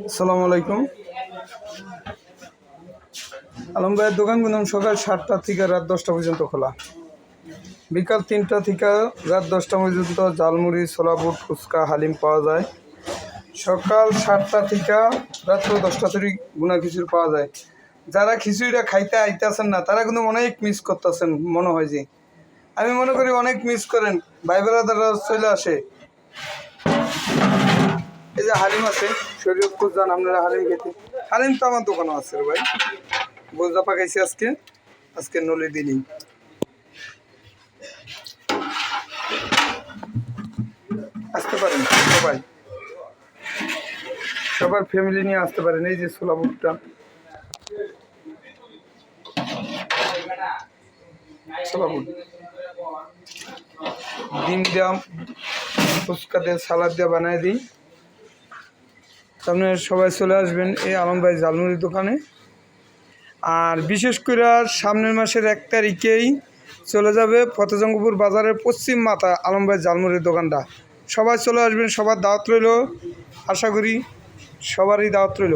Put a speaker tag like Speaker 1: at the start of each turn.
Speaker 1: আসসালামু আলাইকুম। আলম ভাইয়ের দোকানগুলো সকাল 7টা থেকে রাত 10টা পর্যন্ত খোলা, বিকাল 3টা থেকে রাত 10টা পর্যন্ত ঝালমুড়ি, ছোলা বুট, ফুচকা, হালিম পাওয়া যায়। সকাল 7টা থেকে রাত্র 10টা তৈরি গুনা খিচুড়ি পাওয়া যায়। যারা খিচুড়িটা খাইতে আইতেছেন না তারা কিন্তু অনেক মিস করতেছেন, মনে হয় যে আমি মনে করি অনেক মিস করেন। ভাই বেড়াদাররা চলে আসে। এই যে হালিম আছে, শরীয়তপুর যান আপনারা হালিম খেতে। হালিম তো আমার দোকানও আছে রে ভাই, বোঝা পাকাইছি আজকে নলি দিনই। আসতে পারেন সবার ফ্যামিলি নিয়ে আসতে পারেন। এই যে ছোলা বুটটা, ছোলা বুট, ডিম দেওয়া, ফুচকা দিয়ে, সালাদ দিয়ে বানাই দিই। আপনারা সবাই চলে আসবেন এই আলম ভাই ঝালমুড়ির দোকানে। আর বিশেষ করে সামনের মাসের 1 তারিখেই চলে যাবে ফতেজঙ্গপুর বাজারের পশ্চিম মাথা আলম ভাই ঝালমুড়ির দোকানটা। সবাই চলে আসবেন, সবার দাওয়াত রইল। আশা করি সবারই দাওয়াত রইল।